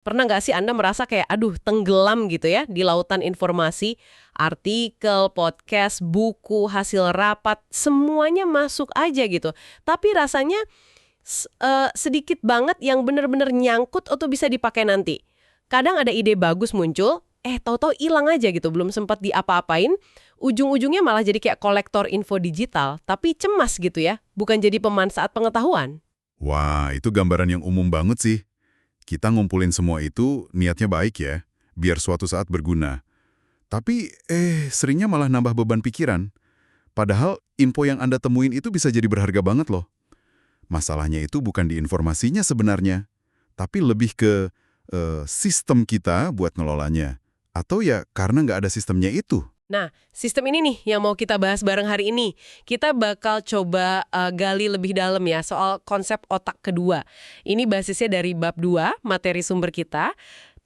Pernah nggak sih Anda merasa kayak, aduh tenggelam gitu ya di lautan informasi, artikel, podcast, buku, hasil rapat, semuanya masuk aja gitu. Tapi rasanya sedikit banget yang bener-bener nyangkut atau bisa dipakai nanti. Kadang ada ide bagus muncul, tahu-tahu hilang aja gitu, belum sempat diapa-apain, ujung-ujungnya malah jadi kayak kolektor info digital, tapi cemas gitu ya, bukan jadi pemanfaat pengetahuan. Wah, itu gambaran yang umum banget sih. Kita ngumpulin semua itu niatnya baik ya, biar suatu saat berguna. Tapi, seringnya malah nambah beban pikiran. Padahal info yang Anda temuin itu bisa jadi berharga banget loh. Masalahnya itu bukan di informasinya sebenarnya, tapi lebih ke sistem kita buat ngelolanya. Atau ya karena nggak ada sistemnya itu. Nah, sistem ini nih yang mau kita bahas bareng hari ini. Kita bakal coba gali lebih dalam ya soal konsep otak kedua. Ini basisnya dari bab 2, materi sumber kita.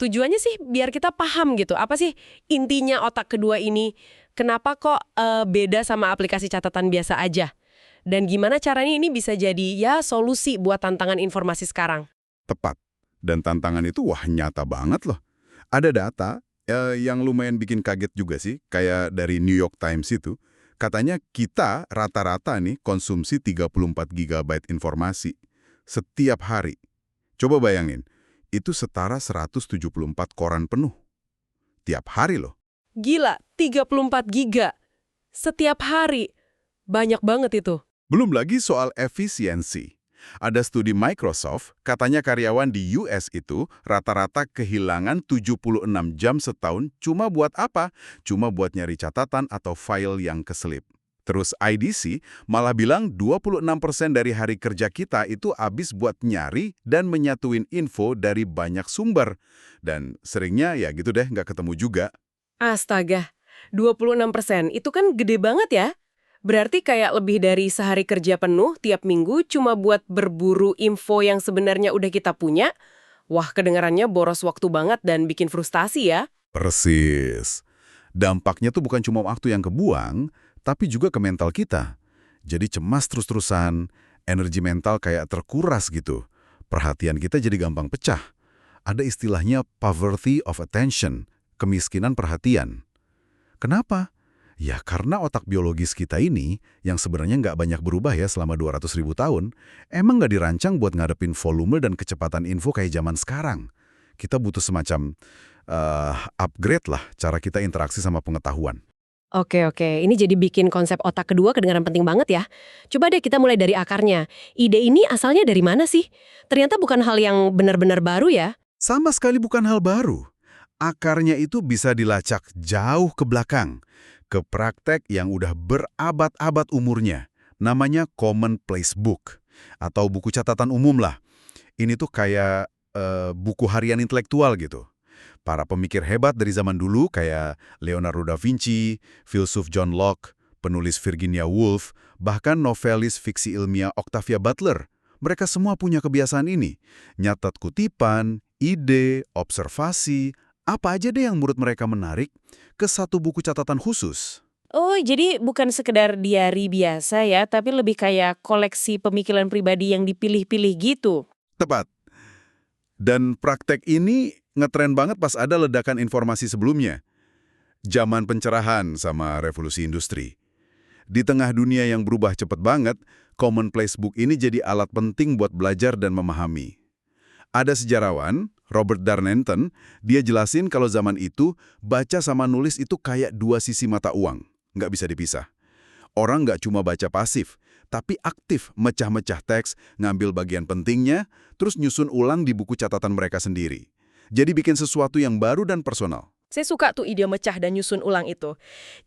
Tujuannya sih biar kita paham gitu, apa sih intinya otak kedua ini? Kenapa kok beda sama aplikasi catatan biasa aja? Dan gimana caranya ini bisa jadi ya solusi buat tantangan informasi sekarang? Tepat. Dan tantangan itu wah nyata banget loh. Ada data yang lumayan bikin kaget juga sih, kayak dari New York Times itu. Katanya kita rata-rata nih konsumsi 34 GB informasi setiap hari. Coba bayangin, itu setara 174 koran penuh. Tiap hari loh. Gila, 34 giga setiap hari. Banyak banget itu. Belum lagi soal efisiensi. Ada studi Microsoft, katanya karyawan di US itu rata-rata kehilangan 76 jam setahun cuma buat apa? Cuma buat nyari catatan atau file yang keselip. Terus IDC malah bilang 26% dari hari kerja kita itu habis buat nyari dan menyatuin info dari banyak sumber. Dan seringnya ya gitu deh, nggak ketemu juga. Astaga, 26% itu kan gede banget ya. Berarti kayak lebih dari sehari kerja penuh tiap minggu cuma buat berburu info yang sebenarnya udah kita punya. Wah, kedengarannya boros waktu banget dan bikin frustasi ya. Persis. Dampaknya tuh bukan cuma waktu yang kebuang, tapi juga ke mental kita. Jadi cemas terus-terusan, energi mental kayak terkuras gitu. Perhatian kita jadi gampang pecah. Ada istilahnya poverty of attention, kemiskinan perhatian. Kenapa? Ya karena otak biologis kita ini, yang sebenarnya nggak banyak berubah ya selama 200.000 tahun, emang nggak dirancang buat ngadepin volume dan kecepatan info kayak zaman sekarang. Kita butuh semacam upgrade lah cara kita interaksi sama pengetahuan. Oke, ini jadi bikin konsep otak kedua kedengaran penting banget ya. Coba deh kita mulai dari akarnya. Ide ini asalnya dari mana sih? Ternyata bukan hal yang benar-benar baru ya. Sama sekali bukan hal baru. Akarnya itu bisa dilacak jauh ke belakang, ke praktek yang udah berabad-abad umurnya. Namanya commonplace book, atau buku catatan umum lah. Ini tuh kayak buku harian intelektual gitu. Para pemikir hebat dari zaman dulu kayak Leonardo da Vinci, filsuf John Locke, penulis Virginia Woolf, bahkan novelis fiksi ilmiah Octavia Butler. Mereka semua punya kebiasaan ini. Nyatat kutipan, ide, observasi, apa aja deh yang menurut mereka menarik ke satu buku catatan khusus. Oh, jadi bukan sekedar diary biasa ya, tapi lebih kayak koleksi pemikiran pribadi yang dipilih-pilih gitu. Tepat. Dan praktek ini ngetren banget pas ada ledakan informasi sebelumnya. Zaman pencerahan sama revolusi industri. Di tengah dunia yang berubah cepat banget, commonplace book ini jadi alat penting buat belajar dan memahami. Ada sejarawan, Robert Darnton, dia jelasin kalau zaman itu, baca sama nulis itu kayak dua sisi mata uang. Nggak bisa dipisah. Orang nggak cuma baca pasif, tapi aktif mecah-mecah teks, ngambil bagian pentingnya, terus nyusun ulang di buku catatan mereka sendiri. Jadi bikin sesuatu yang baru dan personal. Saya suka tuh ide mecah dan nyusun ulang itu.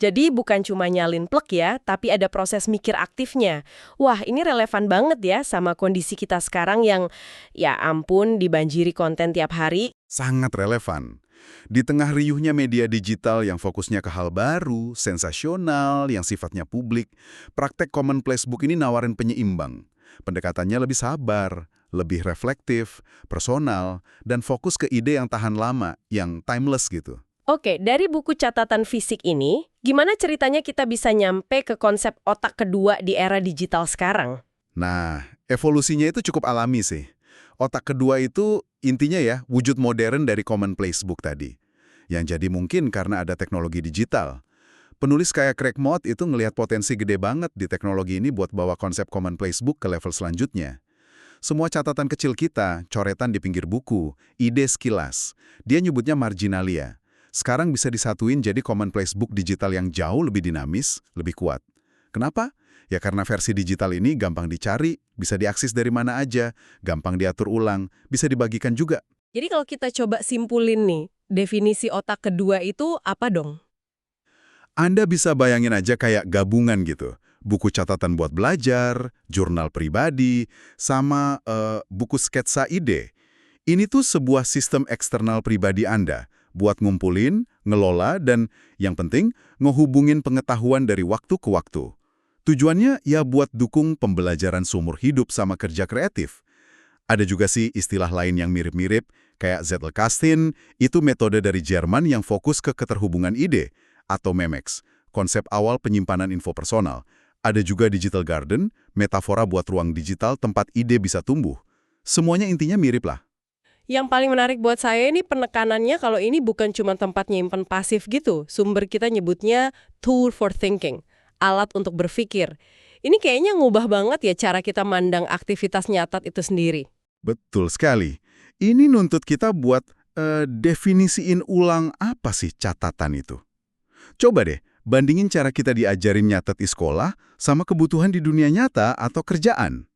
Jadi bukan cuma nyalin plek ya, tapi ada proses mikir aktifnya. Wah, ini relevan banget ya sama kondisi kita sekarang yang, ya ampun, dibanjiri konten tiap hari. Sangat relevan. Di tengah riuhnya media digital yang fokusnya ke hal baru, sensasional, yang sifatnya publik, praktek commonplace book ini nawarin penyeimbang. Pendekatannya lebih sabar, lebih reflektif, personal, dan fokus ke ide yang tahan lama, yang timeless gitu. Oke, dari buku catatan fisik ini, gimana ceritanya kita bisa nyampe ke konsep otak kedua di era digital sekarang? Nah, evolusinya itu cukup alami sih. Otak kedua itu intinya ya, wujud modern dari commonplace book tadi. Yang jadi mungkin karena ada teknologi digital. Penulis kayak Craig Moth itu ngelihat potensi gede banget di teknologi ini buat bawa konsep commonplace book ke level selanjutnya. Semua catatan kecil kita, coretan di pinggir buku, ide sekilas. Dia nyebutnya marginalia. Sekarang bisa disatuin jadi commonplace book digital yang jauh lebih dinamis, lebih kuat. Kenapa? Ya karena versi digital ini gampang dicari, bisa diakses dari mana aja, gampang diatur ulang, bisa dibagikan juga. Jadi kalau kita coba simpulin nih, definisi otak kedua itu apa dong? Anda bisa bayangin aja kayak gabungan gitu. Buku catatan buat belajar, jurnal pribadi, sama buku sketsa ide. Ini tuh sebuah sistem eksternal pribadi Anda buat ngumpulin, ngelola, dan yang penting, ngehubungin pengetahuan dari waktu ke waktu. Tujuannya ya buat dukung pembelajaran seumur hidup sama kerja kreatif. Ada juga sih istilah lain yang mirip-mirip, kayak Zettelkasten, itu metode dari Jerman yang fokus ke keterhubungan ide, atau Memex, konsep awal penyimpanan info personal. Ada juga Digital Garden, metafora buat ruang digital tempat ide bisa tumbuh. Semuanya intinya mirip lah. Yang paling menarik buat saya ini penekanannya kalau ini bukan cuma tempat nyimpen pasif gitu. Sumber kita nyebutnya tool for thinking, alat untuk berpikir. Ini kayaknya ngubah banget ya cara kita mandang aktivitas nyatat itu sendiri. Betul sekali. Ini nuntut kita buat definisiin ulang apa sih catatan itu. Coba deh, bandingin cara kita diajarin nyatet di sekolah sama kebutuhan di dunia nyata atau kerjaan.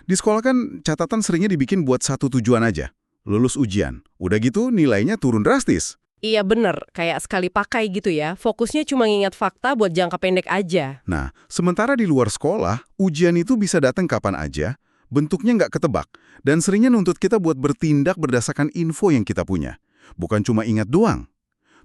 Di sekolah kan catatan seringnya dibikin buat satu tujuan aja. Lulus ujian. Udah gitu nilainya turun drastis. Iya bener, kayak sekali pakai gitu ya. Fokusnya cuma ngingat fakta buat jangka pendek aja. Nah, sementara di luar sekolah, ujian itu bisa datang kapan aja, bentuknya nggak ketebak, dan seringnya nuntut kita buat bertindak berdasarkan info yang kita punya. Bukan cuma ingat doang.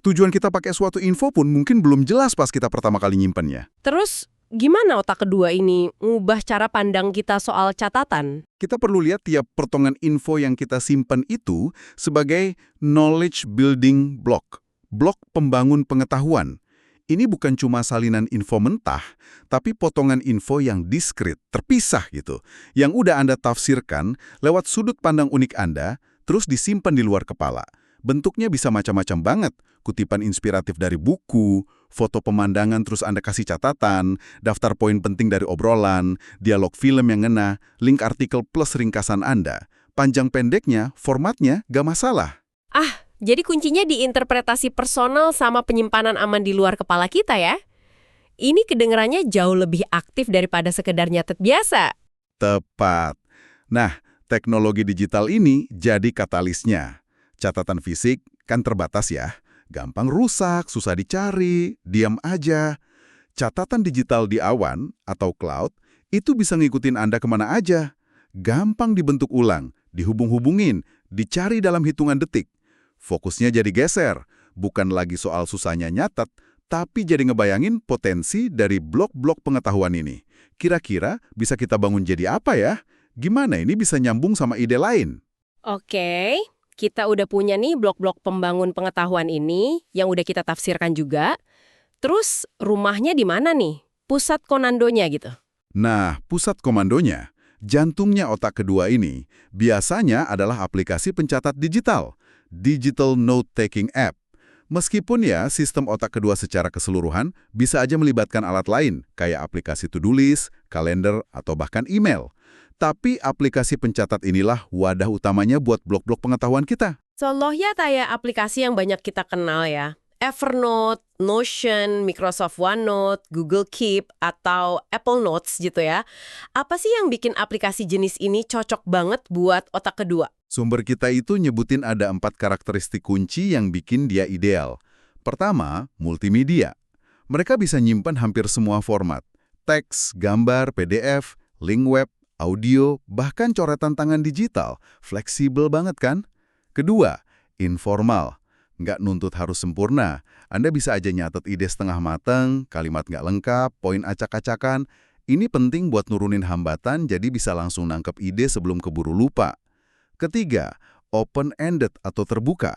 Tujuan kita pakai suatu info pun mungkin belum jelas pas kita pertama kali nyimpennya. Terus gimana otak kedua ini ngubah cara pandang kita soal catatan? Kita perlu lihat tiap potongan info yang kita simpan itu sebagai knowledge building block, blok pembangun pengetahuan. Ini bukan cuma salinan info mentah, tapi potongan info yang diskrit, terpisah gitu, yang udah Anda tafsirkan lewat sudut pandang unik Anda, terus disimpan di luar kepala. Bentuknya bisa macam-macam banget, kutipan inspiratif dari buku, foto pemandangan terus Anda kasih catatan, daftar poin penting dari obrolan, dialog film yang ngena, link artikel plus ringkasan Anda. Panjang pendeknya, formatnya gak masalah. Jadi kuncinya di interpretasi personal sama penyimpanan aman di luar kepala kita ya? Ini kedengarannya jauh lebih aktif daripada sekedar nyatet biasa. Tepat. Nah, teknologi digital ini jadi katalisnya. Catatan fisik kan terbatas ya. Gampang rusak, susah dicari, diam aja. Catatan digital di awan atau cloud itu bisa ngikutin Anda kemana aja. Gampang dibentuk ulang, dihubung-hubungin, dicari dalam hitungan detik. Fokusnya jadi geser, bukan lagi soal susahnya nyatet, tapi jadi ngebayangin potensi dari blok-blok pengetahuan ini. Kira-kira bisa kita bangun jadi apa ya? Gimana ini bisa nyambung sama ide lain? Oke, kita udah punya nih blok-blok pembangun pengetahuan ini yang udah kita tafsirkan juga. Terus rumahnya di mana nih? Pusat komandonya gitu. Nah, pusat komandonya, jantungnya otak kedua ini, biasanya adalah aplikasi pencatat digital, Digital Note-Taking App. Meskipun ya, sistem otak kedua secara keseluruhan bisa aja melibatkan alat lain, kayak aplikasi to-do list, kalender, atau bahkan email. Tapi aplikasi pencatat inilah wadah utamanya buat blok-blok pengetahuan kita. Contohnya kayak aplikasi yang banyak kita kenal ya. Evernote, Notion, Microsoft OneNote, Google Keep, atau Apple Notes gitu ya. Apa sih yang bikin aplikasi jenis ini cocok banget buat otak kedua? Sumber kita itu nyebutin ada 4 karakteristik kunci yang bikin dia ideal. Pertama, multimedia. Mereka bisa nyimpan hampir semua format. Teks, gambar, PDF, link web, audio, bahkan coretan tangan digital. Fleksibel banget kan? Kedua, informal. Nggak nuntut harus sempurna. Anda bisa aja nyatet ide setengah mateng, kalimat nggak lengkap, poin acak-acakan. Ini penting buat nurunin hambatan jadi bisa langsung nangkep ide sebelum keburu lupa. Ketiga, open-ended atau terbuka.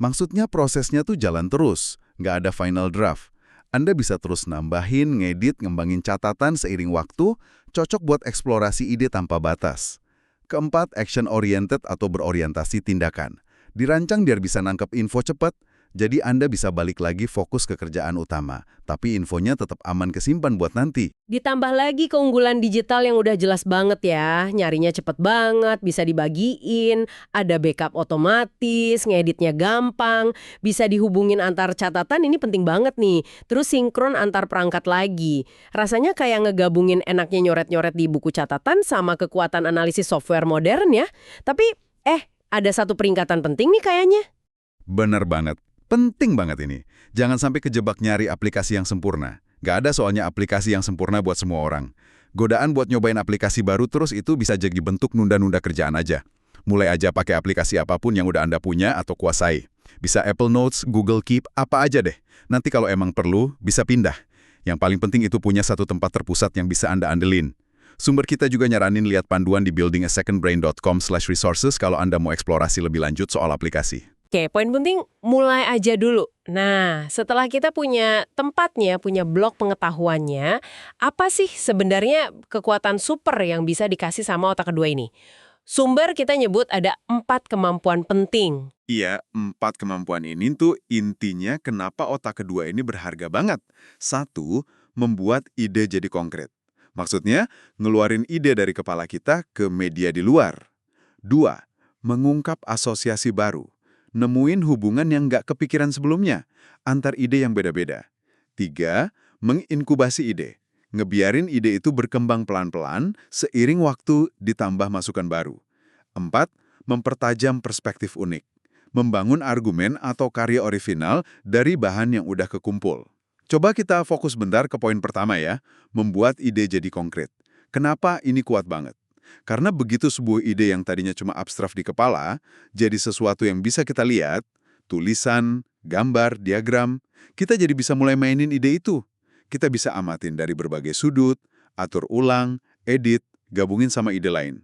Maksudnya prosesnya tuh jalan terus, nggak ada final draft. Anda bisa terus nambahin, ngedit, ngembangin catatan seiring waktu, cocok buat eksplorasi ide tanpa batas. Keempat, action-oriented atau berorientasi tindakan. Dirancang biar bisa nangkep info cepat, jadi Anda bisa balik lagi fokus ke kerjaan utama, tapi infonya tetap aman kesimpan buat nanti. Ditambah lagi keunggulan digital yang udah jelas banget ya, nyarinya cepet banget, bisa dibagiin, ada backup otomatis, ngeditnya gampang, bisa dihubungin antar catatan, ini penting banget nih. Terus sinkron antar perangkat lagi. Rasanya kayak ngegabungin enaknya nyoret-nyoret di buku catatan sama kekuatan analisis software modern ya. Tapi, ada satu peringkatan penting nih kayaknya. Bener banget. Penting banget ini. Jangan sampai kejebak nyari aplikasi yang sempurna. Nggak ada soalnya aplikasi yang sempurna buat semua orang. Godaan buat nyobain aplikasi baru terus itu bisa jadi bentuk nunda-nunda kerjaan aja. Mulai aja pakai aplikasi apapun yang udah Anda punya atau kuasai. Bisa Apple Notes, Google Keep, apa aja deh. Nanti kalau emang perlu, bisa pindah. Yang paling penting itu punya satu tempat terpusat yang bisa Anda andelin. Sumber kita juga nyaranin lihat panduan di buildingasecondbrain.com/resources kalau Anda mau eksplorasi lebih lanjut soal aplikasi. Oke, poin penting mulai aja dulu. Nah, setelah kita punya tempatnya, punya blok pengetahuannya, apa sih sebenarnya kekuatan super yang bisa dikasih sama otak kedua ini? Sumber kita nyebut ada 4 kemampuan penting. Iya, 4 kemampuan ini tuh intinya kenapa otak kedua ini berharga banget. 1, membuat ide jadi konkret. Maksudnya, ngeluarin ide dari kepala kita ke media di luar. 2, mengungkap asosiasi baru. Nemuin hubungan yang nggak kepikiran sebelumnya, antar ide yang beda-beda. 3, menginkubasi ide. Ngebiarin ide itu berkembang pelan-pelan, seiring waktu ditambah masukan baru. 4, mempertajam perspektif unik. Membangun argumen atau karya orisinal dari bahan yang udah kekumpul. Coba kita fokus bentar ke poin pertama ya, membuat ide jadi konkret. Kenapa ini kuat banget? Karena begitu sebuah ide yang tadinya cuma abstrak di kepala, jadi sesuatu yang bisa kita lihat, tulisan, gambar, diagram, kita jadi bisa mulai mainin ide itu. Kita bisa amatin dari berbagai sudut, atur ulang, edit, gabungin sama ide lain.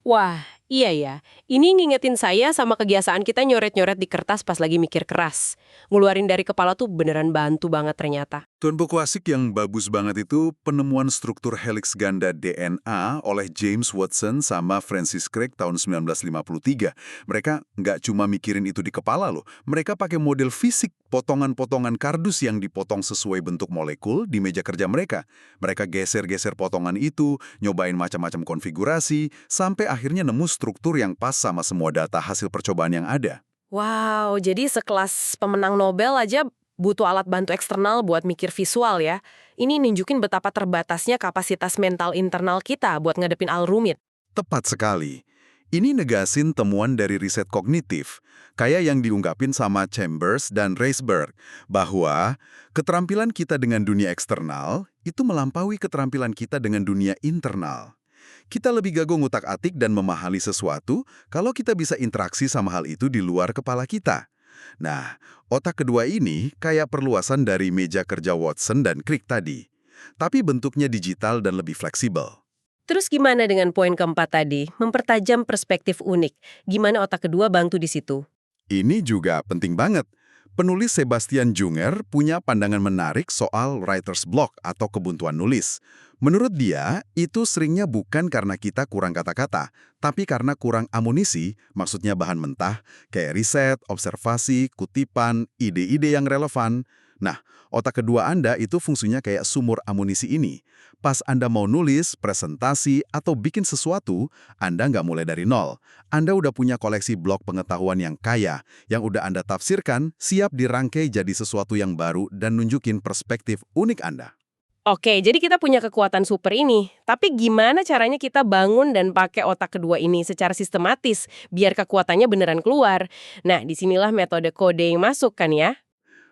Wah, iya ya. Ini ngingetin saya sama kebiasaan kita nyoret-nyoret di kertas pas lagi mikir keras. Ngeluarin dari kepala tuh beneran bantu banget ternyata. Tuan buku asik yang bagus banget itu penemuan struktur helix ganda DNA oleh James Watson sama Francis Crick tahun 1953. Mereka nggak cuma mikirin itu di kepala loh, mereka pakai model fisik potongan-potongan kardus yang dipotong sesuai bentuk molekul di meja kerja mereka. Mereka geser-geser potongan itu, nyobain macam-macam konfigurasi, sampai akhirnya nemu struktur yang pas sama semua data hasil percobaan yang ada. Wow, jadi sekelas pemenang Nobel aja butuh alat bantu eksternal buat mikir visual ya. Ini nunjukin betapa terbatasnya kapasitas mental internal kita buat ngadepin hal rumit. Tepat sekali. Ini negasin temuan dari riset kognitif, kayak yang diungkapin sama Chambers dan Reisberg, bahwa keterampilan kita dengan dunia eksternal itu melampaui keterampilan kita dengan dunia internal. Kita lebih jago ngutak-atik dan memahami sesuatu kalau kita bisa interaksi sama hal itu di luar kepala kita. Nah, otak kedua ini kayak perluasan dari meja kerja Watson dan Crick tadi. Tapi bentuknya digital dan lebih fleksibel. Terus gimana dengan poin keempat tadi? Mempertajam perspektif unik. Gimana otak kedua bantu di situ? Ini juga penting banget. Penulis Sebastian Junger punya pandangan menarik soal writer's block atau kebuntuan nulis. Menurut dia, itu seringnya bukan karena kita kurang kata-kata, tapi karena kurang amunisi, maksudnya bahan mentah, kayak riset, observasi, kutipan, ide-ide yang relevan. Nah, otak kedua Anda itu fungsinya kayak sumur amunisi ini. Pas Anda mau nulis, presentasi, atau bikin sesuatu, Anda nggak mulai dari nol. Anda udah punya koleksi blok pengetahuan yang kaya, yang udah Anda tafsirkan, siap dirangkai jadi sesuatu yang baru dan nunjukin perspektif unik Anda. Oke, jadi kita punya kekuatan super ini. Tapi gimana caranya kita bangun dan pakai otak kedua ini secara sistematis, biar kekuatannya beneran keluar? Nah, disinilah metode coding masuk kan ya?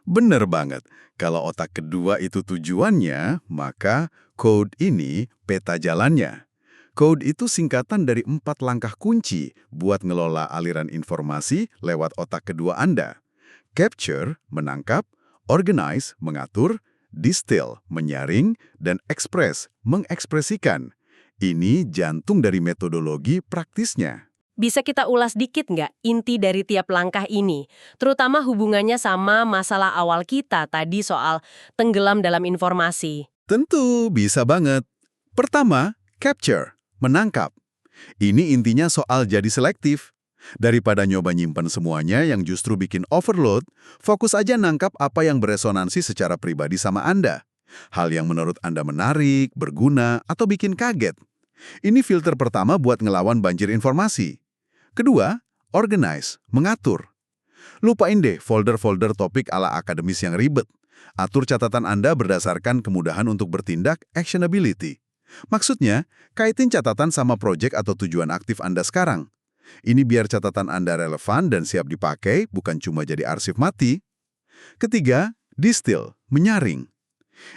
Bener banget. Kalau otak kedua itu tujuannya, maka code ini peta jalannya. Code itu singkatan dari 4 langkah kunci buat ngelola aliran informasi lewat otak kedua Anda. Capture, menangkap, organize, mengatur, distill, menyaring, dan express, mengekspresikan. Ini jantung dari metodologi praktisnya. Bisa kita ulas dikit nggak inti dari tiap langkah ini? Terutama hubungannya sama masalah awal kita tadi soal tenggelam dalam informasi. Tentu bisa banget. Pertama, capture, menangkap. Ini intinya soal jadi selektif. Daripada nyoba nyimpen semuanya yang justru bikin overload, fokus aja nangkap apa yang beresonansi secara pribadi sama Anda. Hal yang menurut Anda menarik, berguna, atau bikin kaget. Ini filter pertama buat ngelawan banjir informasi. Kedua, organize, mengatur. Lupain deh folder-folder topik ala akademis yang ribet. Atur catatan Anda berdasarkan kemudahan untuk bertindak, actionability. Maksudnya, kaitin catatan sama proyek atau tujuan aktif Anda sekarang. Ini biar catatan Anda relevan dan siap dipakai, bukan cuma jadi arsip mati. Ketiga, distill, menyaring.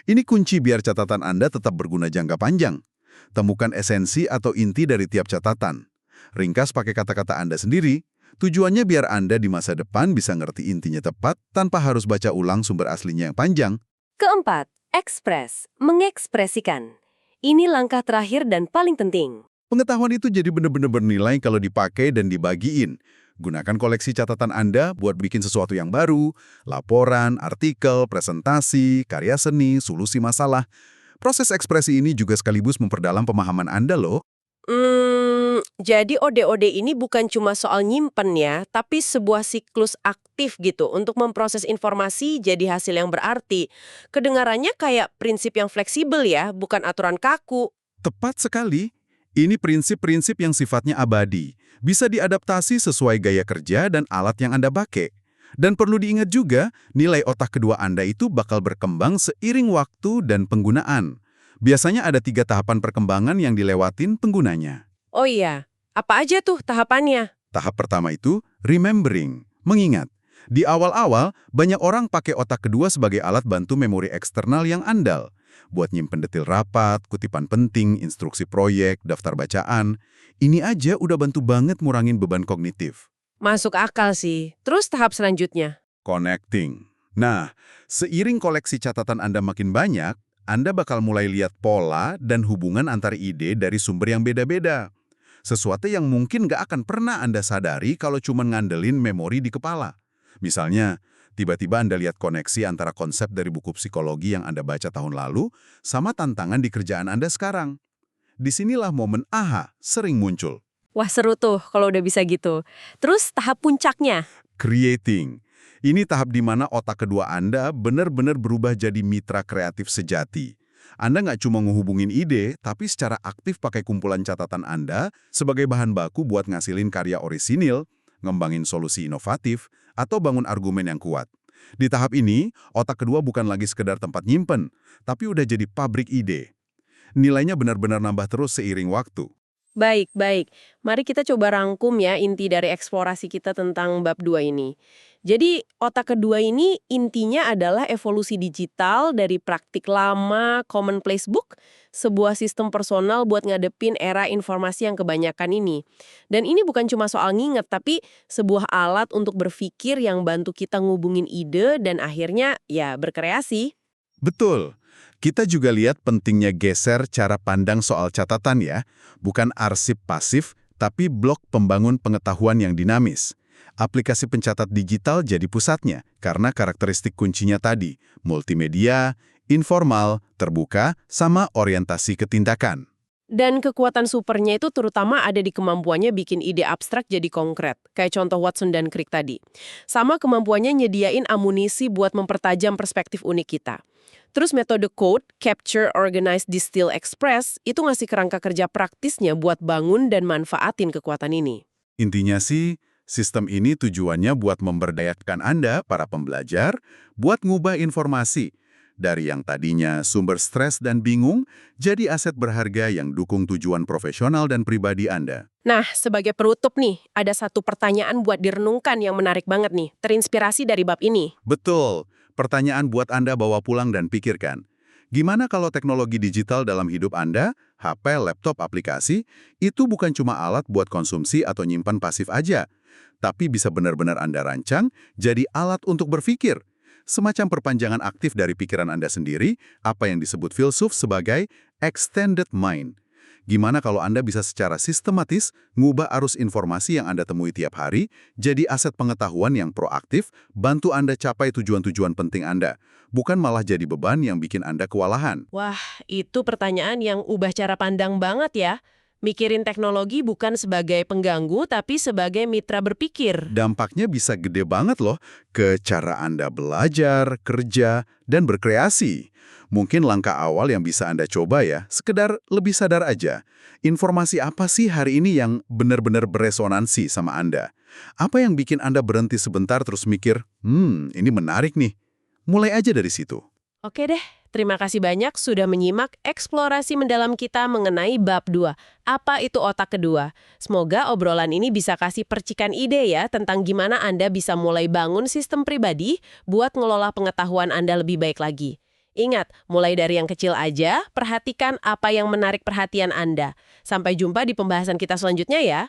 Ini kunci biar catatan Anda tetap berguna jangka panjang. Temukan esensi atau inti dari tiap catatan. Ringkas pakai kata-kata Anda sendiri. Tujuannya biar Anda di masa depan bisa ngerti intinya tepat tanpa harus baca ulang sumber aslinya yang panjang. Keempat, ekspres, mengekspresikan. Ini langkah terakhir dan paling penting. Pengetahuan itu jadi benar-benar bernilai kalau dipakai dan dibagiin. Gunakan koleksi catatan Anda buat bikin sesuatu yang baru, laporan, artikel, presentasi, karya seni, solusi masalah. Proses ekspresi ini juga sekaligus memperdalam pemahaman Anda loh. Jadi ODOD ini bukan cuma soal nyimpen ya, tapi sebuah siklus aktif gitu untuk memproses informasi jadi hasil yang berarti. Kedengarannya kayak prinsip yang fleksibel ya, bukan aturan kaku. Tepat sekali. Ini prinsip-prinsip yang sifatnya abadi. Bisa diadaptasi sesuai gaya kerja dan alat yang Anda pakai. Dan perlu diingat juga, nilai otak kedua Anda itu bakal berkembang seiring waktu dan penggunaan. Biasanya ada 3 tahapan perkembangan yang dilewatin penggunanya. Oh iya, apa aja tuh tahapannya? Tahap pertama itu remembering, mengingat. Di awal-awal, banyak orang pakai otak kedua sebagai alat bantu memori eksternal yang andal. Buat nyimpen detil rapat, kutipan penting, instruksi proyek, daftar bacaan. Ini aja udah bantu banget ngurangin beban kognitif. Masuk akal sih. Terus tahap selanjutnya? Connecting. Nah, seiring koleksi catatan Anda makin banyak, Anda bakal mulai lihat pola dan hubungan antar ide dari sumber yang beda-beda. Sesuatu yang mungkin nggak akan pernah Anda sadari kalau cuma ngandelin memori di kepala. Misalnya, tiba-tiba Anda lihat koneksi antara konsep dari buku psikologi yang Anda baca tahun lalu sama tantangan di kerjaan Anda sekarang. Disinilah momen aha sering muncul. Wah seru tuh kalau udah bisa gitu. Terus tahap puncaknya? Creating. Ini tahap di mana otak kedua Anda benar-benar berubah jadi mitra kreatif sejati. Anda nggak cuma ngehubungin ide, tapi secara aktif pakai kumpulan catatan Anda sebagai bahan baku buat ngasilin karya orisinil, ngembangin solusi inovatif, atau bangun argumen yang kuat. Di tahap ini, otak kedua bukan lagi sekedar tempat nyimpen, tapi udah jadi pabrik ide. Nilainya benar-benar nambah terus seiring waktu. Baik, baik. Mari kita coba rangkum ya inti dari eksplorasi kita tentang bab 2 ini. Jadi, otak kedua ini intinya adalah evolusi digital dari praktik lama commonplace book, sebuah sistem personal buat ngadepin era informasi yang kebanyakan ini. Dan ini bukan cuma soal nginget, tapi sebuah alat untuk berpikir yang bantu kita ngubungin ide dan akhirnya ya berkreasi. Betul. Kita juga lihat pentingnya geser cara pandang soal catatan ya. Bukan arsip pasif, tapi blok pembangun pengetahuan yang dinamis. Aplikasi pencatat digital jadi pusatnya, karena karakteristik kuncinya tadi, multimedia, informal, terbuka, sama orientasi ke tindakan. Dan kekuatan supernya itu terutama ada di kemampuannya bikin ide abstrak jadi konkret, kayak contoh Watson dan Crick tadi. Sama kemampuannya nyediain amunisi buat mempertajam perspektif unik kita. Terus metode code, capture, organize, distill, express, itu ngasih kerangka kerja praktisnya buat bangun dan manfaatin kekuatan ini. Intinya sih, sistem ini tujuannya buat memberdayakan Anda, para pembelajar, buat ngubah informasi. Dari yang tadinya sumber stres dan bingung, jadi aset berharga yang dukung tujuan profesional dan pribadi Anda. Nah, sebagai penutup nih, ada satu pertanyaan buat direnungkan yang menarik banget nih, terinspirasi dari bab ini. Betul. Pertanyaan buat Anda bawa pulang dan pikirkan. Gimana kalau teknologi digital dalam hidup Anda, HP, laptop, aplikasi, itu bukan cuma alat buat konsumsi atau nyimpan pasif aja, tapi bisa benar-benar Anda rancang jadi alat untuk berpikir. Semacam perpanjangan aktif dari pikiran Anda sendiri, apa yang disebut filsuf sebagai extended mind. Gimana kalau Anda bisa secara sistematis ngubah arus informasi yang Anda temui tiap hari jadi aset pengetahuan yang proaktif, bantu Anda capai tujuan-tujuan penting Anda, bukan malah jadi beban yang bikin Anda kewalahan. Wah, itu pertanyaan yang ubah cara pandang banget ya. Mikirin teknologi bukan sebagai pengganggu, tapi sebagai mitra berpikir. Dampaknya bisa gede banget loh ke cara Anda belajar, kerja, dan berkreasi. Mungkin langkah awal yang bisa Anda coba ya, sekedar lebih sadar aja. Informasi apa sih hari ini yang benar-benar beresonansi sama Anda? Apa yang bikin Anda berhenti sebentar terus mikir, ini menarik nih. Mulai aja dari situ. Oke deh, terima kasih banyak sudah menyimak eksplorasi mendalam kita mengenai bab 2. Apa itu otak kedua? Semoga obrolan ini bisa kasih percikan ide ya tentang gimana Anda bisa mulai bangun sistem pribadi buat ngelola pengetahuan Anda lebih baik lagi. Ingat, mulai dari yang kecil aja, perhatikan apa yang menarik perhatian Anda. Sampai jumpa di pembahasan kita selanjutnya ya.